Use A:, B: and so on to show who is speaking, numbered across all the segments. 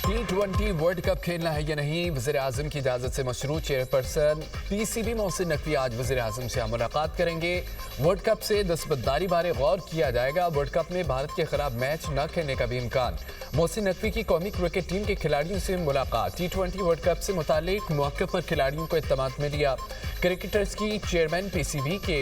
A: T20 world cup खेलना है या नहीं, वज़ीर-ए-आज़म की इजाज़त से मशरूत चेयरपर्सन पीसीबी मोहसिन नकवी आज वज़ीर-ए-आज़म से मुलाकात करेंगे। वर्ल्ड कप से दस्तबरदारी बारे गौर किया जाएगा। वर्ल्ड कप में भारत के खिलाफ मैच न खेलने का भी इम्कान। मोहसिन नकवी की कौमी क्रिकेट टीम के खिलाड़ियों से मुलाकात। T20 वर्ल्ड कप से मुतालिक मौक़िफ़ पर खिलाड़ियों को इत्तमाद में लिया। क्रिकेटर्स की चेयरमैन पीसीबी के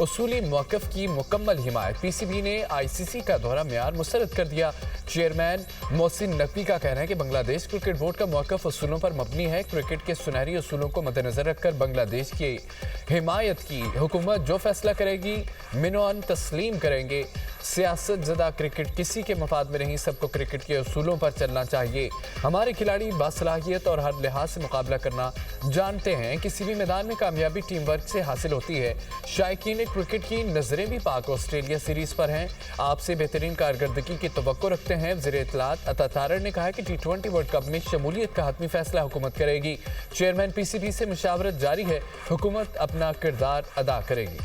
A: उसूली मौक़िफ़ की मुकम्मल हिमायत। पीसीबी ने आईसीसी का दोहरा मेयार मुस्तरद कर दिया। चेयरमैन मोहसिन नकवी का कहना है कि बांग्लादेश क्रिकेट बोर्ड का मौक़िफ़ उसूलों पर मबनी है। क्रिकेट के सुनहरी उसूलों को मद्देनजर रखकर बांग्लादेश की हिमायत की हुकूमत जो फैसला करेगी मिनोअन तस्लीम करेंगे। सियासत ज़दा क्रिकेट किसी के मफाद में नहीं, सबको क्रिकेट के उसूलों पर चलना चाहिए। हमारे खिलाड़ी बासलाहियत और हर लिहाज से मुकाबला करना जानते हैं। किसी भी मैदान में कामयाबी टीम वर्क से हासिल होती है। शायकीन क्रिकेट की नज़रें भी पाक ऑस्ट्रेलिया सीरीज़ पर हैं। आपसे बेहतरीन कारकर्दगी की तवक्को रखते हैं। वज़ीर इत्तलात अता तारड़ ने कहा कि T20 वर्ल्ड कप में शमूलियत का हतमी फैसला हुकूमत करेगी। चेयरमैन पीसीबी से मुशावरत जारी है। हुकूमत अपना किरदार अदा करेगी।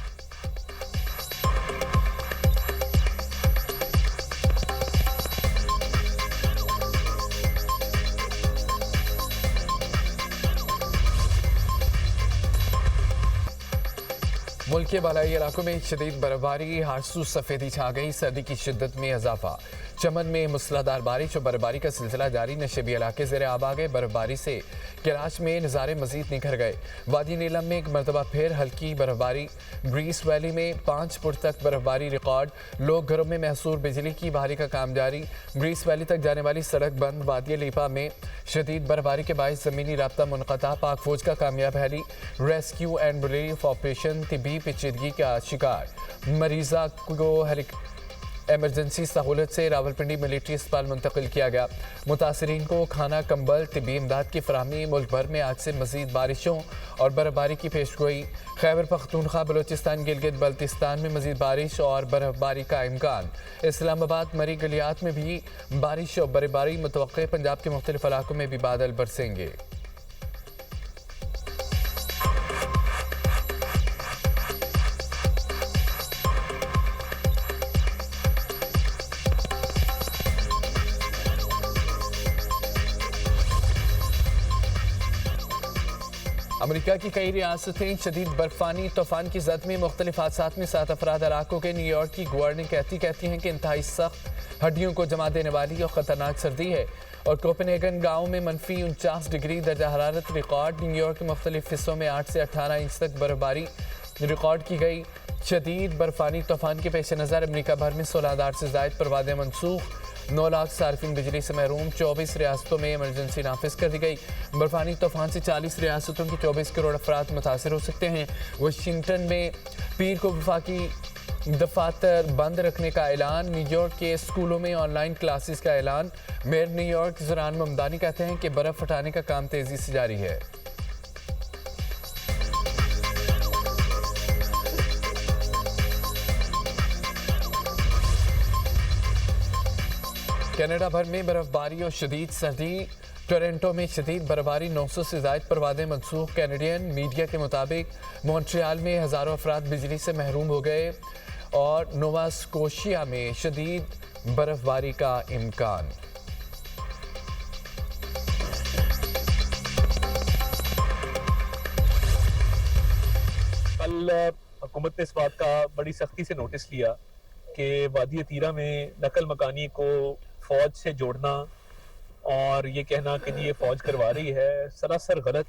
A: मुल्क के बालाई इलाकों में शदीद बर्फबारी, हारसू सफ़ेदी छा गई। सर्दी की शिद्दत में इजाफा। चमन में मूसलाधार बारिश और बर्फबारी का सिलसिला जारी। नशेबी इलाके ज़ेर आब आ गए। बर्फबारी से कराच में नज़ारे मजीद निखर गए। वादी नीलम में एक मरतबा फिर हल्की बर्फबारी। ब्रीस वैली में 5 फुट तक बर्फबारी रिकॉर्ड। लोग घरों में महसूर बिजली की बहाली का काम जारी। ब्रीस वैली तक जाने वाली सड़क बंद। वादी लीपा में शदीद बर्फबारी के बायस ज़मीनी राब्ता मुनक़ता। पाक फौज का कामयाब heli rescue and relief operation तिबी पेचीदगी का शिकार। मरीजा को एमरजेंसी सहूलत से रावलपिंडी मिलिट्री अस्पताल मुंतकिल किया गया। मुतासरीन को खाना, कंबल, तिबी इमदाद की फराहमी। मुल्क भर में आज से मजीद बारिशों और बर्फबारी की पेशगोई। खैबर पख्तूनख्वा, बलोचिस्तान, गिलगित बल्तिस्तान में मजीद बारिश और बर्फबारी का इम्कान। इस्लामाबाद, मरी गलियात में भी बारिश और बर्फबारी मुतवक्के। पंजाब के मुख्तलिफ इलाकों में भी बादल बरसेंगे। अमेरिका की कई रियासतें शदीद बर्फानी तूफान की जद में मुख्तलिफ हादसात में 7 अफराद हलाक हो गए। न्यूयॉर्क की गवर्नर कहती हैं कि इंतहाई सख्त हड्डियों को जमा देने वाली और ख़तरनाक सर्दी है। और कोपेनहेगन गाँव में -49 डिग्री दर्जा हरारत रिकॉर्ड। न्यूयॉर्क के मुख्तलिफ हिस्सों में 8 से 18 इंच तक बर्फबारी रिकॉर्ड की गई। शदीद बर्फानी तूफान के पेश नज़र अमेरिका भर में 16,000 से ज़ायद परवादें मनसूख। 9 लाख सार्फिन बिजली से महरूम। 24 रियासतों में इमरजेंसी नाफिज कर दी गई। बर्फानी तूफान से 40 रियासतों के 24 करोड़ अफराद मुतासर हो सकते हैं। वाशिंगटन में पीर को वफाकी दफातर बंद रखने का ऐलान। न्यूयॉर्क के स्कूलों में ऑनलाइन क्लासेस का ऐलान। मेयर न्यूयॉर्क ज़ुरान ममदानी कहते हैं कि बर्फ़ हटाने का काम तेज़ी से जारी है। कनाडा भर में बर्फबारी और शदीद सर्दी। टोरंटो में शदीद बर्फबारी, 900 से ज़ायद परवादें मनसूख। कैनेडियन मीडिया के मुताबिक मॉन्ट्रियल में हज़ारों अफराद बिजली से महरूम हो गए और नोवा स्कोशिया में शदीद बर्फबारी का इम्कान।
B: कल हुकूमत ने इस बात का बड़ी सख्ती से नोटिस लिया कि वादी तीरा में नकल मकानी को फौज से जोड़ना और ये कहना कि ये फौज करवा रही है सरासर गलत,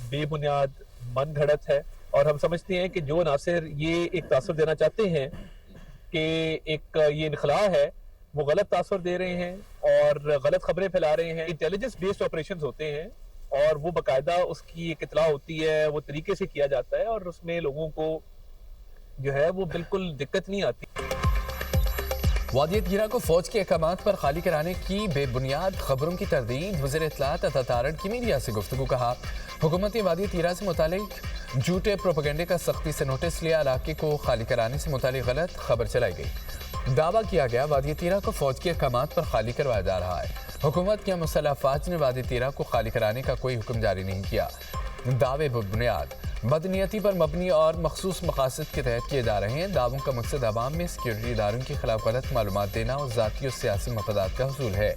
B: बेबुनियाद, मन घड़त है। और हम समझते हैं कि जो नासिर ये एक तासुर देना चाहते हैं कि एक ये इनखला है, वो गलत तासुर दे रहे हैं और गलत खबरें फैला रहे हैं। इंटेलिजेंस बेस्ड ऑपरेशंस होते हैं और वो बाकायदा उसकी एक इतला होती है, वो तरीके से किया जाता है और उसमें लोगों को जो है वो बिल्कुल दिक्कत नहीं आती।
A: वादी तीरा को फौज के अहकामात पर खाली कराने की बेबुनियाद खबरों की तरदीद। वज़ीर इत्तलात अता तारड़ की मीडिया से गुफ्तगू। कहा हुकूमत ने वादी तीरा से मुतालिक झूठे प्रोपेगेंडे का सख्ती से नोटिस लिया। इलाके को खाली कराने से मुतालिक गलत खबर चलाई गई। दावा किया गया वादी तीरा को फौज के अहकामात पर खाली करवाया जा रहा है। हुकूमत या मुसल्लह अफवाज ने वादी तीरा को खाली कराने का कोई हुक्म जारी नहीं किया। दावे बेबुनियाद। बदनीयती पर मबनी और मखसूस मकासद के तहत किए जा रहे हैं। दावों का मकसद आवाम में सिक्योरिटी इदारों के खिलाफ गलत मालूमात देना और ज़ाती और सियासी मफादात का हसूल है।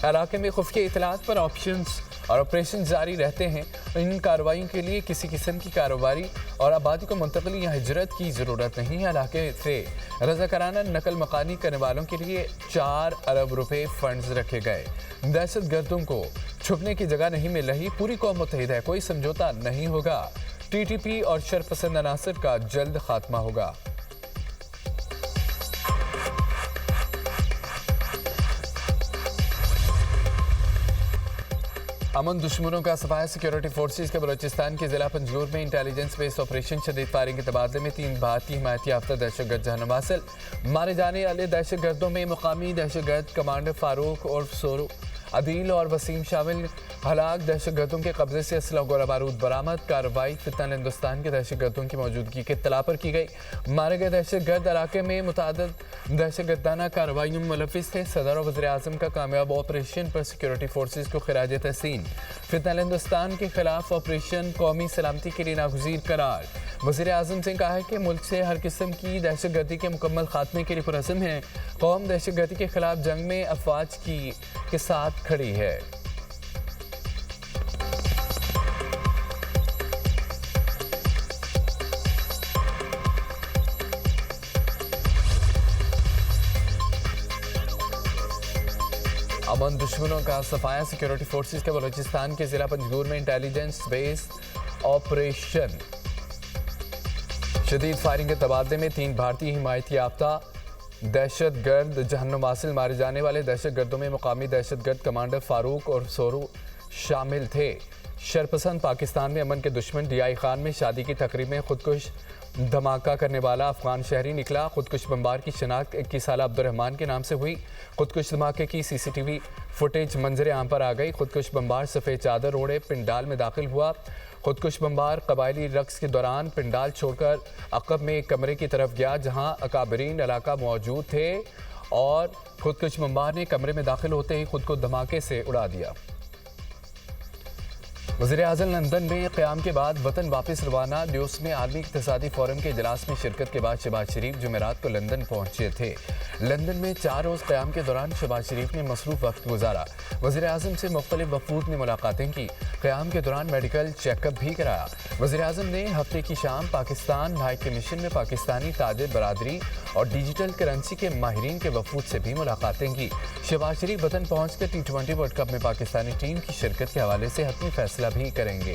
A: इलाके में खुफिया इतलात पर ऑप्शंस और ऑपरेशन जारी रहते हैं। इन कार्रवाइयों के लिए किसी किस्म की कारोबारी और आबादी को मुंतकली या हिजरत की ज़रूरत नहीं है। इलाके से रज़ाकाराना नकल मकानी करने वालों के लिए 4 अरब रुपए फंड्स रखे गए। दहशत गर्दों को छुपने की जगह नहीं मिल रही। पूरी कौम मुत्तहिद है, कोई समझौता नहीं होगा। टीटीपी और शरपसंद अनासर का जल्द खात्मा होगा। अमन दुश्मनों का सफाया। सिक्योरिटी फोर्सेज के बलूचिस्तान के जिला पंजगुर में इंटेलिजेंस बेस्ड ऑपरेशन शदीद फायरिंग के तबादले में 3 भारतीय हिमायत याफ्ता दहशतगर्द जहन्नुम हासिल। मारे जाने वाले दहशतगर्दों में मुकामी दहशतगर्द कमांडर फारूक और सोरू अदील और वसीम शामिल। हलाक दहशतगर्दों के कब्जे से असला गोला बारूद बरामद। कार्रवाई फितनत हिंदुस्तान के दहशतगर्दों की मौजूदगी के इत्तला पर की गई। मारे गए दहशतगर्द इलाके में मुतादिद दहशतगर्दाना कार्रवाइयों में मुलविस थे। सदर और वज़ीर आज़म का कामयाब ऑपरेशन पर सिक्योरिटी फोर्सेज को खिराज तहसीन। फितनत हिंदुस्तान के खिलाफ ऑपरेशन कौमी सलामती के लिए नागुज़ीर करार। वज़ीर आज़म ने कहा है कि मुल्क से हर किस्म की दहशतगर्दी के मुकम्मल खात्मे के लिए पुरअज़्म है। कौम दहशतगर्दी के खिलाफ जंग में अफवाज के साथ खड़ी है। अमन दुश्मनों का सफाया। सिक्योरिटी फोर्सेज के बलूचिस्तान के जिला पंजगुर में इंटेलिजेंस बेस्ड ऑपरेशन शदीद फायरिंग के तबादले में 3 भारतीय हिमायत याफ्ता दहशतगर्द जहन्नुम हासिल। मारे जाने वाले दहशतगर्दों में मुकामी दहशतगर्द कमांडर फारूक और सोरू शामिल थे। शरपसंद पाकिस्तान में अमन के दुश्मन डीआई खान में शादी की तकरीब में खुदकुश धमाका करने वाला अफगान शहरी निकला। खुदकुश बमबार की शनाख्त 21 साल अब्दुर्रहमान के नाम से हुई। खुदकुश धमाके की सीसीटीवी फुटेज मंजर आम पर आ गई। खुदकुश बमबार सफ़ेद चादर ओढ़े पिंडाल में दाखिल हुआ। खुदकुश बमबार कबायली रक्स के दौरान पिंडाल छोड़कर अकब में एक कमरे की तरफ गया जहां अकाबरीन इलाका मौजूद थे और खुदकुश बमबार ने कमरे में दाखिल होते ही खुद को धमाके से उड़ा दिया। वज़ीर आज़म लंदन में क़याम के बाद वतन वापस रवाना। ड्यूस में आलमी इक़्तिसादी फोरम के इजलास में शिरकत के बाद शहबाज शरीफ जुमेरात को लंदन पहुंचे थे। लंदन में 4 रोज़ क़याम के दौरान शहबाज शरीफ ने मसरूफ़ वक्त गुजारा। वज़ीर आज़म से मुख्तलिफ वफ़ूद ने मुलाकातें की। क़याम के दौरान मेडिकल चेकअप भी कराया। वज़ीर आज़म ने हफ्ते की शाम पाकिस्तान हाई कमीशन में पाकिस्तानी ताजिर बरादरी और डिजिटल करेंसी के माहिरीन के वफ़ूद से भी मुलाकातें की। शहबाज शरीफ वतन पहुँचकर T20 वर्ल्ड कप में पाकिस्तानी टीम की शिरकत के हवाले से हतमी फैसला भी करेंगे।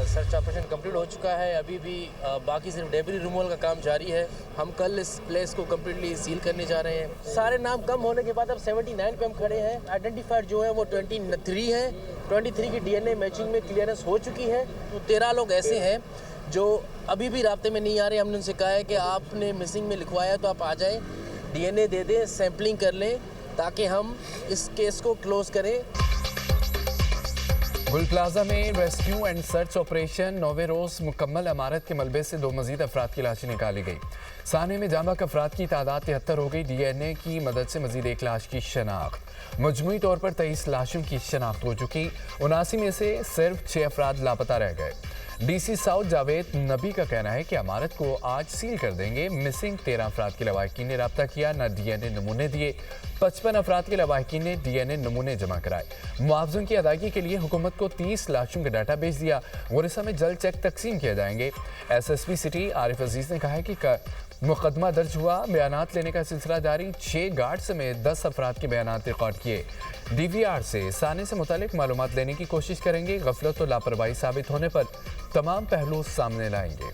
C: सर्च ऑपरेशन कंप्लीट हो चुका है। अभी भी बाकी सिर्फ डेब्री रिमूवल का काम जारी है। हम कल इस प्लेस को कम्प्लीटली सील करने जा रहे हैं। सारे नाम कम होने के बाद अब 79 पे हम खड़े हैं। आइडेंटिफाइड जो है वो 23 है। 23 की DNA मैचिंग में क्लियरेंस हो चुकी है। तो 13 लोग ऐसे हैं जो अभी भी राब्ते में नहीं आ रहे। हमने उनसे कहा है कि आपने मिसिंग में लिखवाया तो आप आ जाएं, DNA दे दें, सैम्पलिंग कर लें ताकि हम इस केस को क्लोज करें।
A: गुल प्लाजा में रेस्क्यू एंड सर्च ऑपरेशन 9वें रोज मुकम्मल। इमारत के मलबे से 2 मजीद अफराद की लाशें निकाली गई। साने में जामक अफराद की तादाद 73 हो गई। DNA की मदद से मजीद 1 लाश की शनाख्त। मजमूई तौर पर 23 लाशों की शनाख्त हो चुकी। 79 में से सिर्फ 6 अफराद लापता रह गए। DC साउथ जावेद नबी का कहना है कि इमारत को आज सील कर देंगे। मिसिंग 13 अफराद के लवाहिकीन ने रब्ता किया, न DNA नमूने दिए। 55 अफराद के लवाहिकीन ने DNA नमूने जमा कराए। मुआवजों की अदायगी के लिए हुकूमत को 30 लाशों का डाटा भेज दिया। गुरिसा में जल्द चेक तकसीम किए जाएंगे। SSP सिटी आरिफ अजीज ने कहा है कि मुकदमा दर्ज हुआ। बयानात लेने का सिलसिला जारी। 6 गार्ड समेत 10 अफराद के बयानात रिकॉर्ड किए। DVR से साने से मुतालिक मालूमात लेने की कोशिश करेंगे। गफलत और लापरवाही साबित होने पर तमाम पहलू सामने लाएंगे।